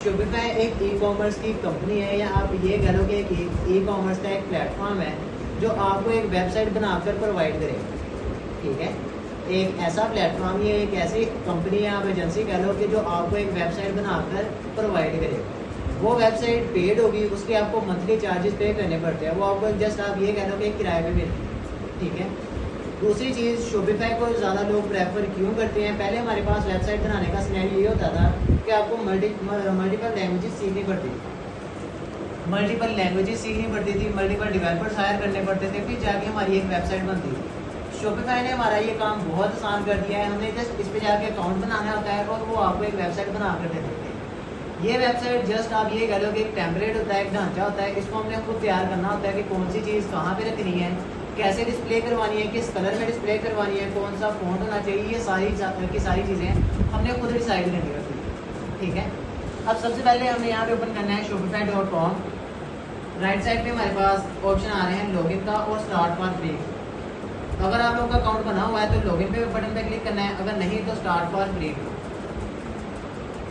Shopify एक e commerce की company है, या आप ये कह लो कि एक ई कॉमर्स का एक प्लेटफॉर्म है जो आपको एक वेबसाइट बनाकर प्रोवाइड करेगा। ठीक है, एक ऐसा प्लेटफॉर्म, ये एक ऐसी कंपनी है, आप एजेंसी कह लो कि जो आपको एक वेबसाइट बनाकर प्रोवाइड करेगा। वो वेबसाइट पेड होगी, उसके आपको मंथली चार्जेस पे करने पड़ते हैं। वो आपको जस्ट आप ये कह लो कि किराए पे मिलती है। ठीक है, दूसरी चीज़, शॉपिफाई को ज़्यादा लोग प्रेफर क्यों करते हैं? पहले हमारे पास वेबसाइट बनाने का सिनेरियो ये होता था कि आपको मल्टीपल लैंग्वेजेस सीखनी पड़ती थी, मल्टीपल लैंग्वेजेस सीखनी पड़ती थी, मल्टीपल डेवलपर्स हायर करने पड़ते थे, फिर जाके हमारी एक वेबसाइट बनती थी। शॉपिफाई ने हमारा ये काम बहुत आसान कर दिया है। हमें जस्ट इस पर जाके अकाउंट बनाना होता है और वो आपको एक वेबसाइट बना कर दे देते हैं। ये वेबसाइट जस्ट आप ये कह लो कि एक टेम्पलेट होता है, एक ढांचा होता है, इसको हमने खुद तैयार करना होता है कि कौन सी चीज़ कहाँ पे रखनी है, कैसे डिस्प्ले करवानी है, किस कलर में डिस्प्ले करवानी है, कौन सा फ़ॉन्ट होना चाहिए, ये सारी चीज़ें हमने खुद डिसाइड करनी होती है। ठीक है, अब सबसे पहले हमें यहाँ पे ओपन करना है shopify.com। राइट साइड पे हमारे पास ऑप्शन आ रहे हैं लॉगिन का और स्टार्ट फॉर फ्री। अगर आप लोगों का अकाउंट बना हुआ है तो लॉगिन पे बटन पे क्लिक करना है, अगर नहीं तो स्टार्ट फॉर फ्री।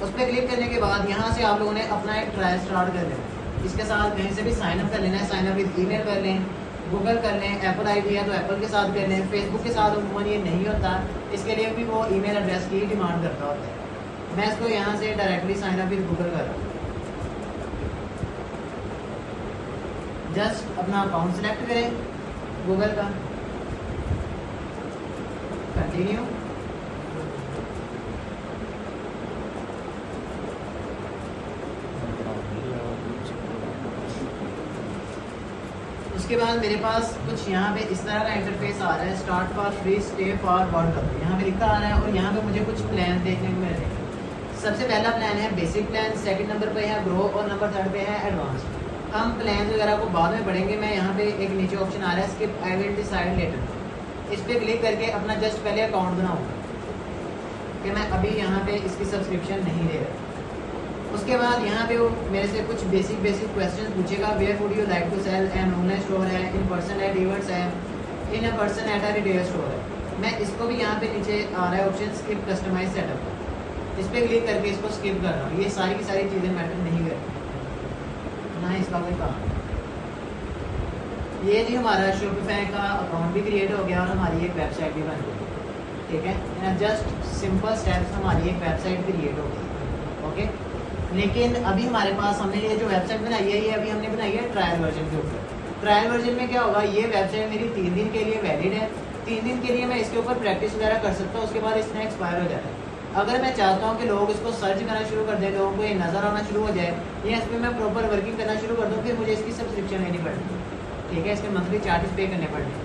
उस पर क्लिक करने के बाद यहाँ से आप लोगों ने अपना एक ट्रायल स्टार्ट कर लेना। इसके साथ कहीं से भी साइनअप कर लेना है, साइनअप विद ईमेल कर लें, गूगल कर लें, एप्पल आईडी है तो एप्पल के साथ कर लें। फेसबुक के साथ उमूमन ये नहीं होता, इसके लिए भी वो ईमेल एड्रेस की डिमांड करता होता है। मैं इसको यहाँ से डायरेक्टली साइनअप विद गूगल कर रहा हूँ। जस्ट अपना अकाउंट सेलेक्ट करें गूगल का, कंटिन्यू। उसके बाद मेरे पास कुछ यहाँ पे इस तरह का इंटरफेस आ रहा है, start for free, stay for world. यहाँ पे लिखा आ रहा है और यहाँ पे मुझे कुछ प्लान देखने को मिल रहे हैं। सबसे पहला प्लान है बेसिक प्लान, सेकंड नंबर पे है ग्रो और नंबर थर्ड पे है एडवांस। हम प्लान वगैरह को बाद में पढ़ेंगे। मैं यहाँ पे एक नीचे ऑप्शन आ रहा है skip I will decide letter, इस पर क्लिक करके अपना जस्ट पहले अकाउंट बनाऊँगा कि मैं अभी यहाँ पे इसकी सब्सक्रिप्शन नहीं दे रहा। उसके बाद यहाँ पे वो मेरे से कुछ बेसिक क्वेश्चन पूछेगा। Where would you like to sell, an online store है, इन पर्सन एट इवेंट्स है, in a person at a retail store है। मैं इसको भी यहाँ पे नीचे आ रहा है ऑप्शन स्किप कस्टमाइज सेटअप, इस पर क्लिक करके इसको स्किप कर रहा हूँ। ये सारी की सारी चीज़ें मैटर नहीं करती ना, इसका कोई काम। ये जी हमारा शॉपिफाई का अकाउंट भी क्रिएट हो गया और हमारी एक वेबसाइट भी बन गई। ठीक है, जस्ट सिंपल स्टेप्स हमारी एक वेबसाइट क्रिएट हो गई। ओके, लेकिन अभी हमारे पास हमने ये जो वेबसाइट बनाई है, ये अभी हमने बनाई है ट्रायल वर्जन के ऊपर। ट्रायल वर्जन में क्या होगा, ये वेबसाइट मेरी 3 दिन के लिए वैलिड है। 3 दिन के लिए मैं इसके ऊपर प्रैक्टिस वगैरह कर सकता हूँ, उसके बाद इसमें एक्सपायर हो जाता है। अगर मैं चाहता हूँ कि लोग इसको सर्च करना शुरू कर दें, लोगों को ये नज़र आना शुरू हो जाए, या इस पर मैं प्रॉपर वर्किंग करना शुरू कर दूँ, फिर मुझे इसकी सब्सक्रिप्शन लेनी पड़ेगी। ठीक है, इसके मंथली चार्जेस पे करने पड़ेंगे।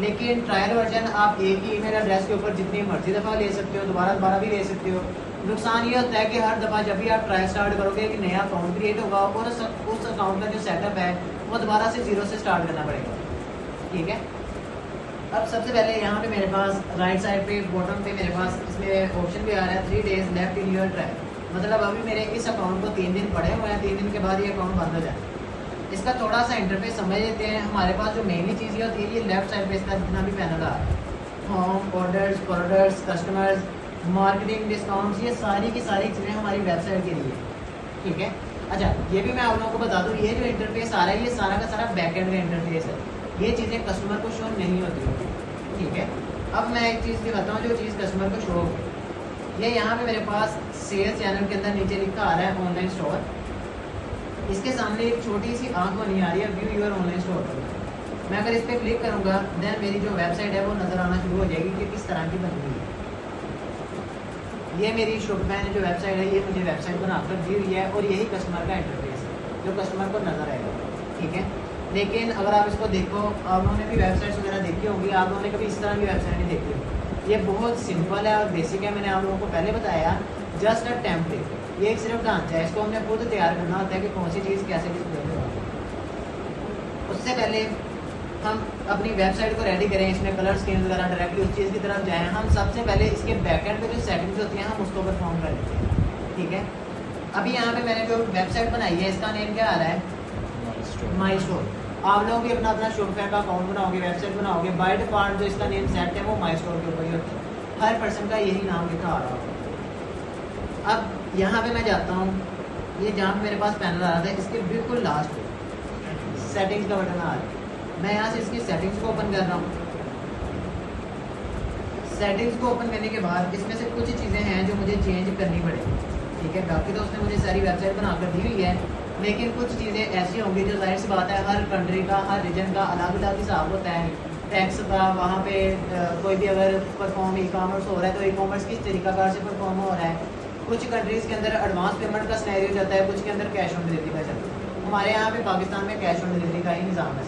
लेकिन ट्रायल वर्जन आप एक ही ईमेल एड्रेस के ऊपर जितनी मर्जी दफ़ा ले सकते हो, दोबारा भी ले सकते हो। नुकसान ये होता है कि हर दफ़ा जब भी आप ट्रायल स्टार्ट करोगे एक नया अकाउंट क्रिएट होगा और उस अकाउंट का जो सेटअप है वो दोबारा से 0 से स्टार्ट करना पड़ेगा। ठीक है, अब सबसे पहले यहाँ पे मेरे पास राइट साइड पे बॉटम पे मेरे पास इसमें ऑप्शन भी आ रहा है 3 days left in your trial. मतलब अभी मेरे इस अकाउंट को 3 दिन पड़े हुए हैं, 3 दिन के बाद ये अकाउंट बंद हो जाए। इसका थोड़ा सा इंटरफेस समझ लेते हैं। हमारे पास जो मेनली चीज़ होती है, ये लेफ्ट साइड पे इसका जितना भी पैनल आ रहा है, home, orders, products, customers, marketing, discounts, ये सारी की सारी चीज़ें हमारी वेबसाइट के लिए। ठीक है, अच्छा ये भी मैं आप लोगों को बता दूँ, ये जो इंटरफेस आ रहा है ये सारा का सारा बैकएंड का इंटरफेस है। ये चीज़ें कस्टमर को शो नहीं होती। ठीक है, अब मैं एक चीज़ दिखाता हूँ जो चीज़ कस्टमर को शो होगी। ये यहाँ पे मेरे पास सेल्स चैनल के अंदर नीचे लिखा आ रहा है ऑनलाइन स्टोर। इसके सामने एक छोटी सी आंख बनी आ रही है व्यू योर ऑनलाइन स्टोर। मैं अगर इस पर क्लिक करूँगा देन मेरी जो वेबसाइट है वो नज़र आना शुरू हो जाएगी कि किस तरह की बनी हुई है। ये मेरी शॉपिफाई ने जो वेबसाइट है ये मुझे वेबसाइट बनाकर दी हुई है और यही कस्टमर का इंटरफेस है जो कस्टमर को नज़र आएगा। ठीक है, लेकिन अगर आप इसको देखो, आप लोगों ने भी वेबसाइट्स वगैरह देखी होंगी, आप लोगों ने कभी इस तरह की वेबसाइट नहीं देखी होगी। ये बहुत सिंपल है और बेसिक है। मैंने आप लोगों को पहले बताया, जस्ट अ टेम्पलेट। ये एक सिर्फ ढांचा है, इसको हमने खुद तैयार करना होता है कि कौन सी चीज़ कैसे डिस्प्ले होगा। उससे पहले हम अपनी वेबसाइट को रेडी करें, इसमें कलर स्कीम वगैरह डायरेक्टली उस चीज़ की तरफ जाएँ, हम सबसे पहले इसके बैकएंड पे जो सेटिंग्स होती हैं हम उसको परफॉर्म कर लेते हैं। ठीक है, अभी यहाँ पे मैंने जो वेबसाइट बनाई है इसका नेम क्या आ रहा है, माई स्टोर। आप लोग भी अपना अपना शॉपिफाई का अकाउंट बनाओगे, वेबसाइट बनाओगे, बाय डिफॉल्ट जो इसका नेम सेट है वो माई स्टोर के ऊपर ही होता है। हर पर्सन का यही नाम लिखा आ रहा होगा। अब यहाँ पे मैं जाता हूँ ये जहाँ पे मेरे पास पैनल आ रहा था इसके बिल्कुल लास्ट पे सेटिंग्स का बटन आ रहा है। मैं यहाँ से इसकी सेटिंग्स को ओपन कर रहा हूँ। सेटिंग्स को ओपन करने के बाद इसमें से कुछ चीज़ें हैं जो मुझे चेंज करनी पड़ेगी, ठीक है। बाकी तो उसने मुझे सारी वेबसाइट बना कर दी हुई है, लेकिन कुछ चीज़ें ऐसी होंगी जो जाहिर सी बात है हर कंट्री का, हर रीजन का अलग अलग हिसाब होता है टैक्स का। वहाँ पे कोई भी अगर परफॉर्म ई कॉमर्स हो रहा है तो ई कॉमर्स किस तरीकाकार से परफॉर्म हो रहा है। कुछ कंट्रीज़ के अंदर एडवांस पेमेंट का सिनेरियो जाता है, कुछ के अंदर कैश ऑन डिलीवरी का जाता है। हमारे यहाँ पे पाकिस्तान में कैश ऑन डिलीवरी का ही निज़ाम है।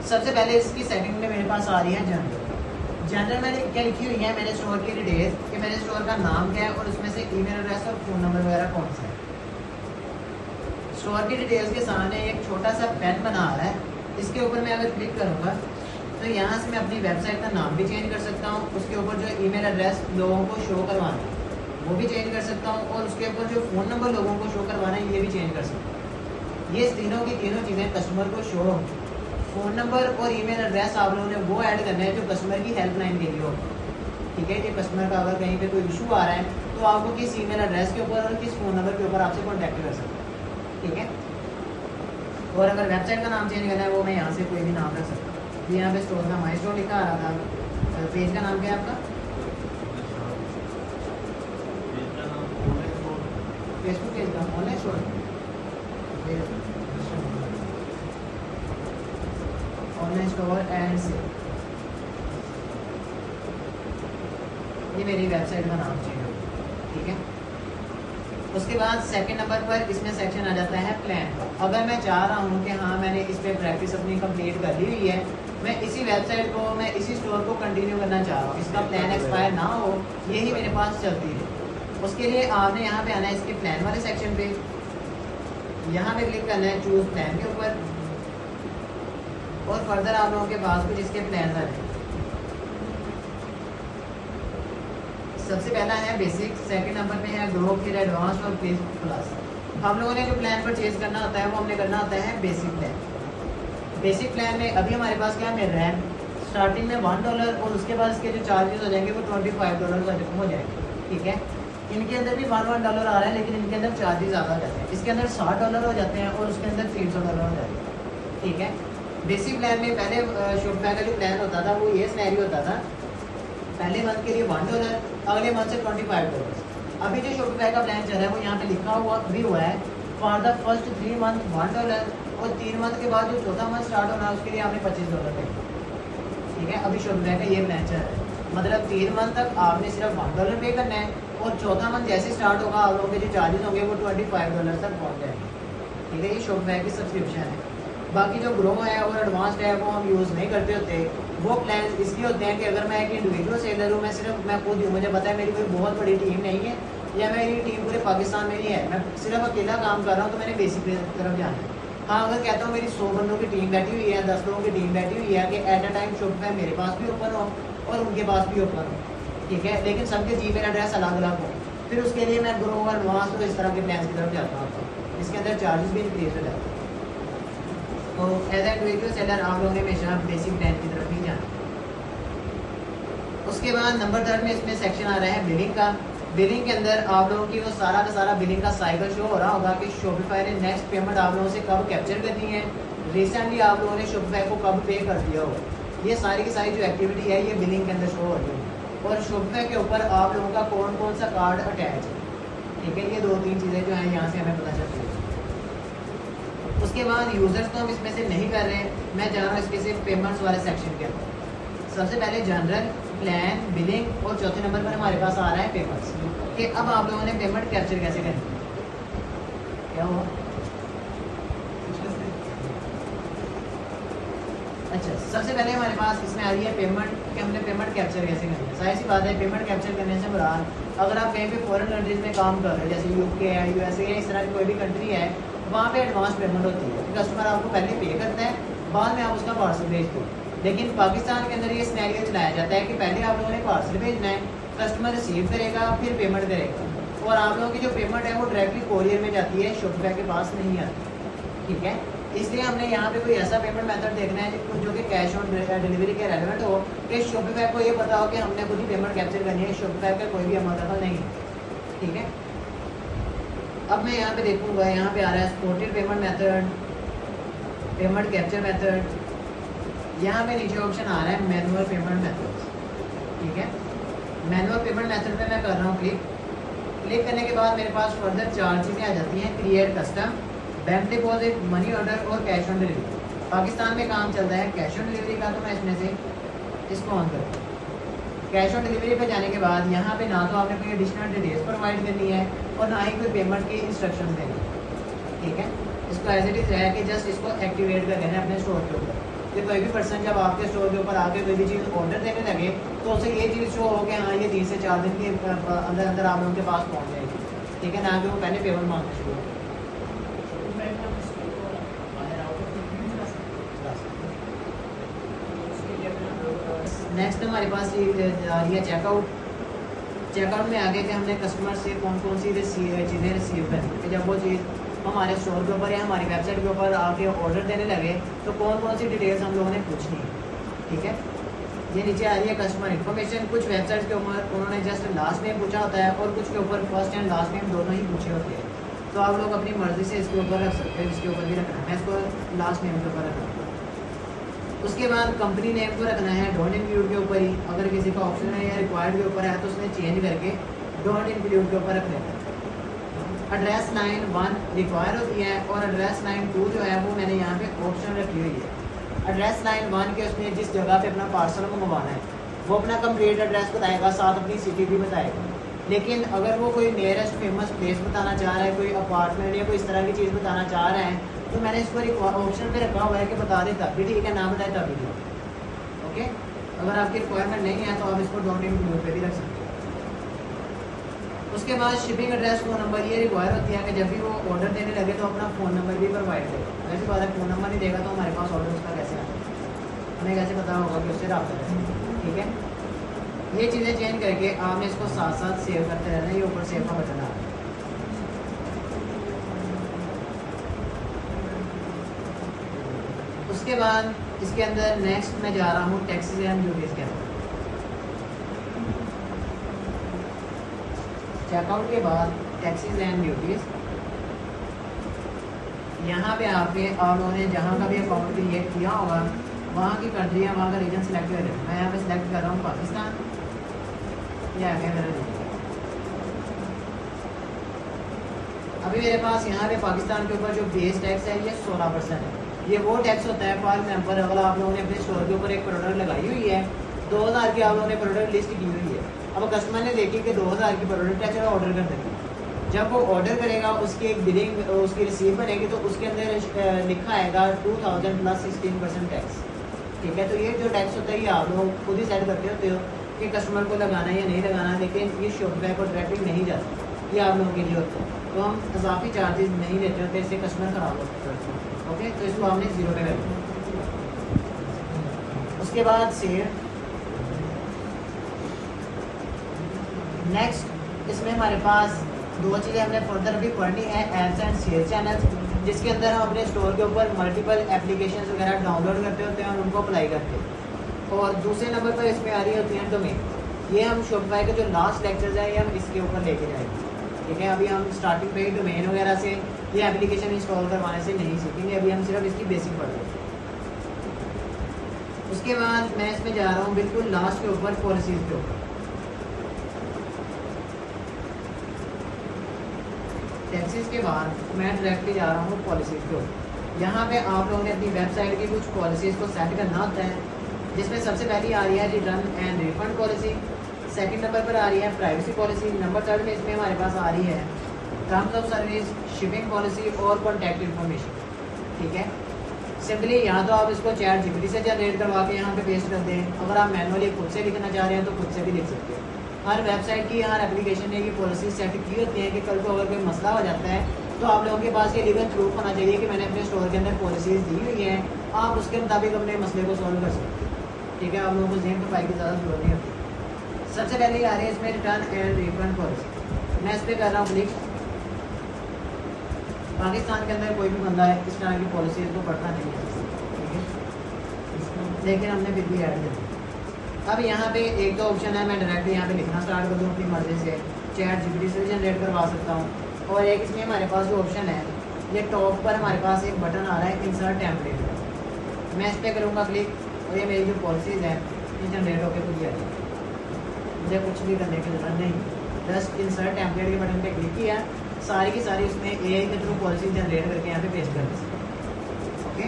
सबसे पहले इसकी सेटिंग में मेरे पास आ रही है जनरल। जनरल मैंने क्या लिखी हुई है, मैंने स्टोर की डिटेल्स कि मेरे स्टोर का नाम क्या है और उसमें से ईमेल एड्रेस और फ़ोन नंबर वगैरह कौन सा है। स्टोर की डिटेल्स के सामने एक छोटा सा पेन बना आ रहा है, इसके ऊपर मैं अगर क्लिक करूँगा तो यहाँ से मैं अपनी वेबसाइट का नाम भी चेंज कर सकता हूँ। उसके ऊपर जो ईमेल एड्रेस लोगों को शो करवाना है वो भी चेंज कर सकता हूँ, और उसके ऊपर जो फ़ोन नंबर लोगों को शो करवाना है ये भी चेंज कर सकता हूँ। ये तीनों की तीनों चीज़ें कस्टमर को शो होंगी। फ़ोन नंबर और ईमेल एड्रेस आप लोगों ने वो ऐड करना है जो कस्टमर की हेल्पलाइन के लिए होगा, ठीक है। कि कस्टमर का अगर कहीं पे कोई इशू आ रहा है तो आपको किस ईमेल एड्रेस के ऊपर और किस फ़ोन नंबर के ऊपर आपसे कॉन्टैक्ट कर सकते हैं, ठीक है। और अगर वेबसाइट का नाम चेंज करना है वो मैं यहाँ से कोई भी नाम रख सकता हूँ। जी यहाँ पे स्टोर का माई स्टोर लिखा आ रहा था। पेज का नाम क्या है आपका? फेसबुक पेज का online store, online store and से ये मेरी वेबसाइट का नाम चाहिए, ठीक है। उसके बाद सेकंड नंबर पर इसमें सेक्शन आ जाता है प्लान। अगर मैं चाह रहा हूँ कि हाँ मैंने इस पर प्रैक्टिस अपनी कंप्लीट कर ली हुई है, मैं इसी वेबसाइट को, मैं इसी स्टोर को कंटिन्यू करना चाह रहा हूँ, इसका प्लान एक्सपायर ना हो, यही मेरे पास चलती है। उसके लिए आपने यहाँ पे आना है इसके प्लान वाले सेक्शन पे, यहाँ पे क्लिक करना है चूज प्लान के ऊपर, और फर्दर आप लोगों के पास कुछ इसके प्लान आ जाए। सबसे पहला है बेसिक, सेकंड नंबर पे है ग्रो, फिर एडवांस और फिर प्लस। हम लोगों ने जो प्लान परचेज करना होता है वो हमने करना होता है बेसिक प्लान। बेसिक प्लान में अभी हमारे पास क्या मिल रहा है, स्टार्टिंग में $1 और उसके बाद इसके जो चार्जेस हो जाएंगे वो $25 हो जाएंगे, ठीक है। इनके अंदर भी $1 आ रहा है, लेकिन इनके अंदर चार्जेस ज़्यादा हो जाते हैं। इसके अंदर $60 हो जाते हैं और उसके अंदर $300 हो जाते हैं, ठीक है। बेसिक प्लान में पहले शॉपिफाई का जो प्लान होता था वो ये सिनेरियो होता था, पहले मंथ के लिए $1, अगले मंथ से $25। अभी जो शॉपिफाई का प्लान चल रहा है वो यहाँ पे लिखा हुआ भी हुआ है फॉर द फर्स्ट 3 मंथ $1, और 3 मंथ के बाद जो चौथा मंथ स्टार्ट होना है उसके लिए आपने $25 पे, ठीक है। अभी शॉपिफाई का ये प्लान चल रहा है, मतलब 3 मंथ तक आपने सिर्फ $1 पे करना है, और चौथा मंथ जैसे स्टार्ट होगा आप लोगों के जो चार्जेस होंगे वो $25 तक पहुँच जाएंगे, ठीक है। ये शॉपिफाई की सब्सक्रिप्शन है। बाकी जो ग्रो है और एडवांस्ड है वो हम यूज़ नहीं करते होते। वो प्लान इसलिए होते हैं कि अगर मैं एक इंडिविजुअल सेलर हूँ, मैं सिर्फ मैं खुद हूँ, मुझे पता है मेरी कोई बहुत बड़ी टीम नहीं है या मेरी टीम पूरे पाकिस्तान में नहीं है, मैं सिर्फ अकेला काम कर रहा हूँ, तो मैंने बेसिक की तरफ जाना है। हाँ, अगर कहता हूँ मेरी 100 बंदों की टीम बैठी हुई है, 10 लोगों की टीम बैठी हुई है कि एट अ टाइम शॉपिफाई मेरे पास भी ओपन हो और उनके पास भी ओपन हो, ठीक है, लेकिन सबके जीमेल एड्रेस अलग अलग हो, फिर उसके लिए मैं ग्रो और एडवांस तो इस तरह के प्लान की तरफ जाता हूँ, इसके अंदर चार्जेस भी इंक्रीज हो जाते हैं। तो एज ए इंडिविजुअल सेलर आप लोगों ने हमेशा बेसिक प्लान की तरफ ही जाना। उसके बाद नंबर 3 में इसमें सेक्शन आ रहा है बिलिंग का। बिलिंग के अंदर आप लोगों की वो सारा का सारा बिलिंग का साइकिल शो हो रहा होगा कि शॉपिफाई ने नेक्स्ट पेमेंट आप लोगों से कब कैप्चर करनी है, रिसेंटली आप लोगों ने शॉपिफाई को कब पे कर दिया होगा, ये सारी की सारी जो एक्टिविटी है ये बिलिंग के अंदर शो हो रही है। और शॉपिफाई के ऊपर आप लोगों का कौन कौन सा कार्ड अटैच है, ठीक है। ये 2-3 चीज़ें जो हैं यहाँ से हमें पता चलती है। उसके बाद यूज़र्स तो हम इसमें से नहीं कर रहे हैं, मैं जा रहा हूँ इसके सिर्फ पेमेंट्स वाले सेक्शन के अंदर। सबसे पहले जनरल, प्लान, बिलिंग, और चौथे नंबर पर हमारे पास आ रहा है पेमेंट्स, कि अब आप लोगों ने पेमेंट कैप्चर कैसे करनी है। क्या हुआ? अच्छा, सबसे पहले हमारे पास इसमें आ रही है पेमेंट, कि हमने पेमेंट कैप्चर कैसे करनी है। जाहिर सी बात है पेमेंट कैप्चर करने से मुराद, अगर आप कहीं पे फॉरेन कंट्रीज में काम कर रहे हैं, जैसे यूके है, यूएसए या इस तरह की कोई भी कंट्री है, वहाँ पे एडवांस पेमेंट होती है, कस्टमर आपको पहले पे करता है, बाद में आप उसका पार्सल भेजते हो। लेकिन पाकिस्तान के अंदर ये सिनेरियो चलाया जाता है कि पहले आप लोगों ने पार्सल भेजना है, कस्टमर रिसीव करेगा, फिर पेमेंट करेगा, और आप लोगों की जो पेमेंट है वो डायरेक्टली कोरियर में जाती है, शॉपिफाई के पास नहीं आती, ठीक है। इसलिए हमने यहाँ पे कोई ऐसा पेमेंट मेथड देखना है जो कि कैश ऑन डिलीवरी के रेलेवेंट हो, कि शॉपिफाई को ये पता हो कि हमने खुद ही पेमेंट कैप्चर करनी है, शॉपिफाई का कोई भी हमारा दखल नहीं है, ठीक है। अब मैं यहाँ पे देखूँगा, यहाँ पे आ रहा है supported payment method, payment capture method, यहाँ पे नीचे ऑप्शन आ रहा है मैनुअल पेमेंट मेथड। ठीक है, मैनुअल पेमेंट मेथड पे मैं कर रहा हूँ क्लिक करने के बाद मेरे पास फर्दर 4 चीज़ें आ जाती हैं, create custom, bank deposit, money order और कैश ऑन डिलीवरी। पाकिस्तान में काम चलता है कैश ऑन डिलीवरी का, तो मैं इसमें से इसको ऑन करूँ। कैश ऑन डिलीवरी पे जाने के बाद यहाँ पे ना तो आपने कोई एडिशनल डिटेल्स प्रोवाइड करनी है और ना ही कोई पेमेंट की इंस्ट्रक्शन देनी है। ठीक है, इसको एज इट इज़ रहा कि जस्ट इसको एक्टिवेट कर देना है अपने स्टोर के ऊपर, कि कोई भी पर्सन जब आपके स्टोर के ऊपर आके कोई भी चीज़ ऑर्डर देने लगे तो उसे ये चीज़ शो हो कि हाँ ये 3 से 4 दिन के अंदर अंदर आप लोगों के पास पहुँच जाएगी। ठीक है, ना कि वो पहले पेमेंट मांगना शुरू हो। नेक्स्ट हमारे पास ये आ रही है चेकआउट। चेकआउट में आगे के हमने कस्टमर से कौन कौन सी चीज़ें रिसीव करनी है। जब वो चीज़ हमारे स्टोर के ऊपर या हमारी वेबसाइट के ऊपर आके ऑर्डर देने लगे तो कौन कौन सी डिटेल्स हम लोगों ने पूछनी है। ठीक है, ये नीचे आ रही है कस्टमर इन्फॉर्मेशन। कुछ वेबसाइट के ऊपर उन्होंने जस्ट लास्ट नेम पूछा होता है और कुछ के ऊपर फर्स्ट एंड लास्ट नेम दोनों ही पूछे होते हैं, तो आप लोग अपनी मर्ज़ी से इसके ऊपर रख सकते हैं, इसके ऊपर भी रखना है। मैं इसको लास्ट नेम के ऊपर रखना है। उसके बाद कंपनी नेम को रखना है डोंट इंक्लूड के ऊपर ही, अगर किसी का ऑप्शन है या रिक्वायर्ड के ऊपर है तो उसने चेंज करके डोंट इंक्लूड के ऊपर रख लेना है। एड्रेस लाइन 1 रिक्वायर होती है और एड्रेस लाइन 2 जो है वो मैंने यहाँ पे ऑप्शन रखी हुई है। एड्रेस लाइन 1 के उसने जिस जगह पे अपना पार्सल मंगवाना है वो अपना कंप्लीट एड्रेस बताएगा, साथ अपनी सिटी भी बताएगा। लेकिन अगर वो कोई नियरेस्ट फेमस प्लेस बताना चाह रहा है, कोई अपार्टमेंट या कोई इस तरह की चीज़ बताना चाह रहा है, तो मैंने इसको एक ऑप्शन पे रखा हुआ है कि बता दे तब भी ठीक है, ना बताए तब भी ठीक है। ओके, अगर आपकी रिक्वायरमेंट नहीं है तो आप इसको डोंट इंक्लूड पे भी रख सकते हैं। उसके बाद शिपिंग एड्रेस फ़ोन नंबर ये रिक्वायर होती है कि जब भी वो ऑर्डर देने लगे तो अपना फ़ोन नंबर भी प्रोवाइड करे। ऐसी बात है, फ़ोन नंबर नहीं देगा तो हमारे पास ऑर्डर उसका कैसे आएगा, हमें कैसे पता होगा कि उससे रब्ता करें। ठीक है, ये चीज़ें चेंज करके आपने इसको साथ साथ सेव करते रहना है। ये ऊपर सेव का बटन आ रहा है। उसके बाद इसके अंदर नेक्स्ट मैं जा रहा हूँ टैक्सेस एंड ड्यूटीज़ के अंदर। चेकआउट के बाद टैक्सेस एंड ड्यूटीज़, यहाँ पे आके आप लोगों ने जहाँ का भी अकाउंट क्रिएट किया होगा वहाँ की कंट्री या वहाँ का रीजन सेलेक्ट कर लेना। मैं यहाँ पे सिलेक्ट कर रहा हूँ पाकिस्तान, या आगे मेरा रीजन। अभी मेरे पास यहाँ पे पाकिस्तान के ऊपर जो बेस टैक्स है ये 16% है। ये वो टैक्स होता है, फॉर एग्जाम्पल अगर आप लोगों ने अपने स्टोर के ऊपर एक प्रोडक्ट लगाई हुई है, 2000 की आप लोगों ने प्रोडक्ट लिस्ट की हुई है। अब कस्टमर ने देखी कि 2000 की प्रोडक्ट है, चलो ऑर्डर कर देंगे। जब वो ऑर्डर करेगा उसकी एक बिलिंग उसकी रिसीव बनेगी तो उसके अंदर लिखा आएगा 2000 प्लस 16% टैक्स। ठीक है, तो ये जो टैक्स होता है ये आप लोग खुद ही सेट करते होते हो कि कस्टमर को लगाना है या नहीं लगाना, लेकिन ये शॉपिफाई को डायरेक्टली नहीं जाता, ये आप लोगों के लिए होता है। तो हम इजाफी चार्जेस नहीं लेते होते, इससे कस्टमर खराब होता है। ओके, तो इसको हमने 0 पे कर दिया। उसके बाद सेव। नेक्स्ट इसमें हमारे पास 2 चीज़ें हमने फर्दर अभी पढ़नी है, एड्स एंड सेल्स चैनल्स, जिसके अंदर हम अपने स्टोर के ऊपर मल्टीपल एप्लीकेशंस वगैरह डाउनलोड करते होते हैं और उनको अप्लाई करते हैं। और दूसरे नंबर पर इसमें आ रही होती हैं डोमेन। ये हम शॉपिफाई के जो लास्ट लेक्चर्स हैं ये हम इसके ऊपर लेके जाएंगे। ठीक है, अभी हम स्टार्टिंग पे ही डोमेन वगैरह से ये एप्लीकेशन इंस्टॉल करवाने से नहीं सीखेंगे, अभी हम सिर्फ इसकी बेसिक पढ़ रहे हैं। उसके बाद मैं इसमें जा रहा हूँ बिल्कुल लास्ट के ऊपर, पॉलिसीज़ के ऊपर। टैक्सेस के बाद मैं डायरेक्टली जा रहा हूँ पॉलिसीज़ के ऊपर। यहाँ पे आप लोगों ने अपनी वेबसाइट की कुछ पॉलिसीज़ को सेट करना होता है, जिसमें सबसे पहली आ रही है return and refund policy. Second number पर आ रही है प्राइवेसी पॉलिसी। नंबर 3 में इसमें हमारे पास आ रही है terms of service, shipping policy और कॉन्टैक्ट इन्फॉर्मेशन। ठीक है, सिंपली यहाँ तो आप इसको चैट जीपीटी से जनरेट करवा के यहाँ पे पेस्ट कर दें। अगर आप मैनुअली खुद से लिखना चाह रहे हैं तो खुद से भी लिख सकते हैं। हर वेबसाइट की, हर एप्लीकेशन ने ये पॉलिसी सेट की होती है कि कल को अगर कोई मसला हो जाता है तो आप लोगों के पास ये लीगल प्रूफ होना चाहिए कि मैंने अपने स्टोर के अंदर पॉलिसीज़ दी हुई हैं, आप उसके मुताबिक अपने मसले को सॉल्व कर सकते हैं। ठीक है, आप लोगों को जेम फाइल की ज़्यादा जरूरत नहीं होती। सबसे पहले आ रही है इसमें रिटर्न एंड रिफंड पॉलिसी। मैं इस पर कर रहा हूँ क्लिक। पाकिस्तान के अंदर कोई भी बंदा है इस तरह की पॉलिसीज़ को पढ़ता नहीं है, ठीक है, लेकिन हमने फिर भी ऐड कर दिया। अब यहाँ पे एक तो ऑप्शन है, मैं डायरेक्टली यहाँ पे लिखना स्टार्ट कर दूँ अपनी मर्ज़ी से, चैट जीपीटी से भी जनरेट करवा सकता हूँ, और एक इसमें हमारे पास जो ऑप्शन है, ये टॉप पर हमारे पास एक बटन आ रहा है इंसर्ट टेम्पलेट। मैं इस पर करूँगा क्लिक और ये मेरी जो पॉलिसीज़ हैं ये जनरेट होकर खुद ही आ जाएगी। मुझे कुछ भी करने की जरूरत नहीं, जस्ट इंसर्ट टेम्पलेट के बटन पे क्लिक किया, सारी की सारी उसमें एआई के थ्रू पॉलिसी जनरेट करके यहाँ पे पेस्ट कर दी। ओके,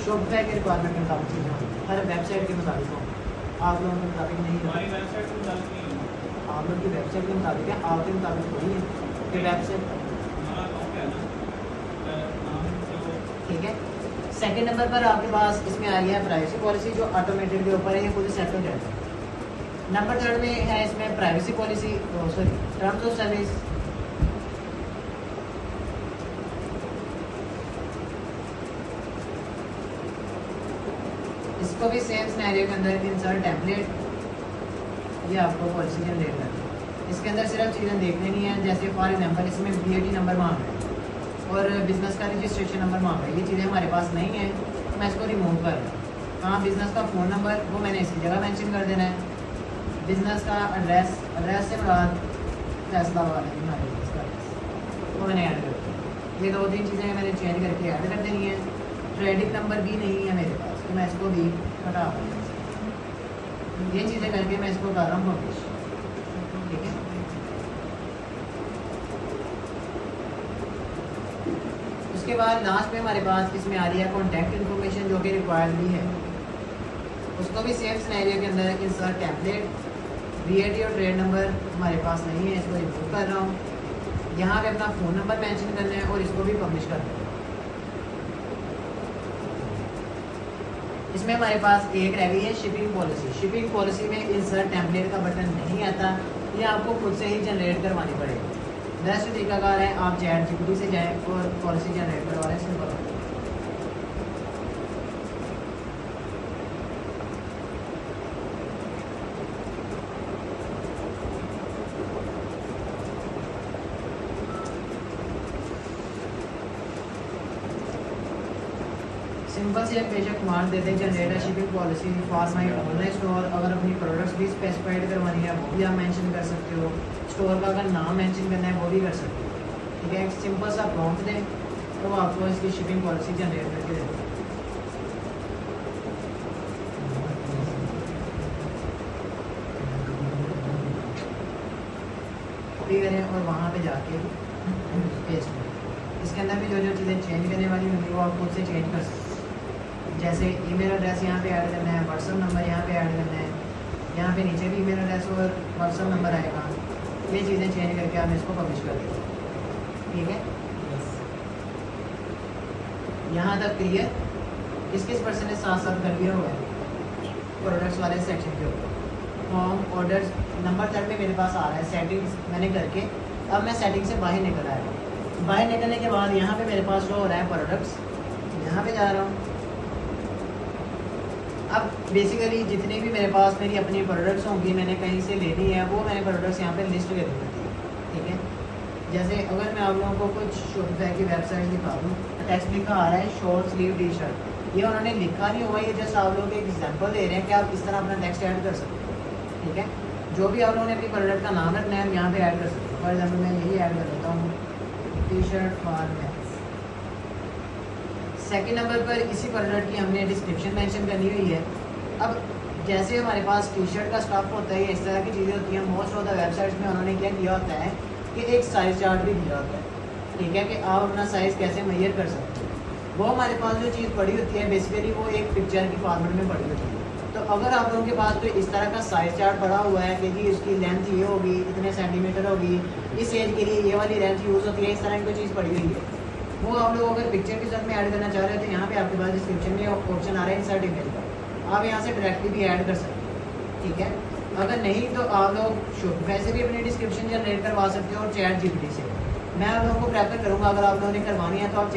शॉपिफाई के रिक्वायरमेंट के मुताबिक चीज़ें होंगी, हर वेबसाइट के मुताबिक होंगी, आप लोगों के मुताबिक नहीं है। आप लोग की वेबसाइट के मुताबिक है, आपके मुताबिक थोड़ी है कि वेबसाइट। ठीक है, सेकंड नंबर पर आपके पास इसमें आ रही है प्राइवेसी पॉलिसी, जो ऑटोमेटेड के ऊपर है, ये खुद सेट हो जाता है। नंबर थर्ड में है इसमें privacy policy, sorry terms of service. इसको भी सेम सिनेरियो के अंदर इंसर्ट टेम्पलेट, ये आपको पॉलिसी जनरेट करनी है। इसके अंदर सिर्फ चीज़ें देखने नहीं है, जैसे फॉर एग्जांपल इसमें VAT नंबर मांग रहा है और बिज़नेस का रजिस्ट्रेशन नंबर मांग रहा है, ये चीज़ें हमारे पास नहीं है तो मैं इसको रिमूव कर रहा हूँ। हाँ, बिज़नेस का फ़ोन नंबर वो मैंने इसकी जगह मेंशन कर देना है। बिज़नेस का एड्रेस, एड्रेस से मुराद फैसलाबाद है हमारे बिज़नेस का एड्रेस, वो मैंने ऐड कर दिया। ये 2-3 चीज़ें मैंने चेंज करके ऐड कर देनी है। क्रेडिट नंबर भी नहीं है मेरे पास तो मैं इसको भी हटा दूँ। ये चीज़ें करके मैं इसको कर रहा हूँ पब्लिश। ठीक है, उसके बाद लास्ट में हमारे पास इसमें आ रही है कॉन्टैक्ट इन्फॉर्मेशन, जो कि रिक्वायर्ड भी है। उसको भी सेम सिनेरियो के अंदर इंसर्ट टेम्पलेट, VAT और ट्रेड नंबर हमारे पास नहीं है, इसको रिमूव कर रहा हूँ। यहाँ पे अपना फ़ोन नंबर मेंशन करना है और इसको भी पब्लिश करना है। इसमें हमारे पास एक रह गई है शिपिंग पॉलिसी। शिपिंग पॉलिसी में इंसर्ट टेम्पलेट का बटन नहीं आता, ये आपको खुद से ही जनरेट करवानी पड़ेगी। बेस्ट तरीकाकार है आप ChatGPT से जाएं और पॉलिसी जनरेट करवा लें, सिंपल। सिंपल से एक पेज कमांड देते हैं, generate shipping policy for my online store. अगर अपनी प्रोडक्ट्स भी स्पेसिफाइड करवानी है वो भी आप मेंशन कर सकते हो, स्टोर का अगर नाम मेंशन करना है वो भी कर सकते हो। ठीक है, एक सिंपल सा प्रॉम्प्ट दें तो वो आपको इसकी शिपिंग पॉलिसी जनरेट करके देते हैं। कॉपी करें और वहाँ पे जाके पेस्ट करें। इसके अंदर भी जो चीज़ें चेंज करने वाली होंगी वो आप खुद से चेंज कर सकते हैं। जैसे ईमेल एड्रेस यहाँ पे ऐड करना है, व्हाट्सअप नंबर यहाँ पे ऐड करना है, यहाँ पे नीचे भी ईमेल एड्रेस और व्हाट्सअप नंबर आएगा। ये चीज़ें चेंज करके आप इसको पब्लिश कर देंगे। ठीक है, यहाँ तक क्लियर। किस पर्सन ने साथ साथ कर दिया हुआ है प्रोडक्ट्स वाले सेक्शन के ऊपर। फॉर्म ऑर्डर्स नंबर 3 में मेरे पास आ रहा है, सेटिंग्स मैंने करके अब मैं सेटिंग से बाहर निकल आया। बाहर निकलने के बाद यहाँ पे मेरे पास शो हो रहा है प्रोडक्ट्स, यहाँ पे जा रहा हूँ। अब बेसिकली जितनी भी मेरे पास मेरी अपनी प्रोडक्ट्स होंगी, मैंने कहीं से लेनी है, वो मैंने प्रोडक्ट्स यहाँ पे लिस्ट कर दी थी। ठीक है, जैसे अगर मैं आप लोगों को कुछ शॉपिफाई की वेबसाइट दिखा दूँ, टेक्स्ट लिखा आ रहा है शॉर्ट स्लीव टी-शर्ट, ये उन्होंने लिखा नहीं हुआ, ये जस्ट आप लोग एक एग्जांपल दे रहे हैं कि आप इस तरह अपना टेक्स्ट ऐड कर सकते हो। ठीक है, जो भी आप लोगों ने अपनी प्रोडक्ट का नाम रखना है यहाँ पे ऐड कर सकते हो। फॉर एग्जाम्पल मैं यही ऐड कर देता हूँ, T-shirt for men's. Second number पर इसी प्रोडक्ट की हमने डिस्क्रिप्शन मेंशन करनी हुई है। अब जैसे हमारे पास टी-शर्ट का स्टफ होता है, इस तरह की चीज़ें होती हैं, मोस्ट ऑफ द वेबसाइट्स में उन्होंने क्या किया होता है कि एक साइज़ चार्ट भी दिया होता है। ठीक है, कि आप अपना साइज़ कैसे मेजर कर सकते हो। वो हमारे पास जो चीज़ पड़ी होती है बेसिकली वो एक पिक्चर की फॉर्मेट में पड़ी होती है। तो अगर आप लोगों के पास कोई इस तरह का साइज़ चार्ट पड़ा हुआ है कि जी उसकी लेंथ ये होगी, इतने सेंटीमीटर होगी, इस एज के लिए ये वाली लेंथ यूज़ होती है, इस तरह की कोई चीज़ पड़ी हुई है, वो आप लोग अगर पिक्चर के साथ में ऐड करना चाह रहे हैं तो यहाँ पे आपके पास डिस्क्रिप्शन में ऑप्शन आ रहा है इंसर्ट इमेज का, आप यहाँ से डायरेक्टली भी ऐड कर सकते हैं। ठीक है, अगर नहीं तो आप लोग शॉपिफाई से भी अपनी डिस्क्रिप्शन जनरेट करवा सकते हो और ChatGPT से। मैं आप लोगों को प्रेफर करूँगा अगर आप लोगों ने करवानी है तो आप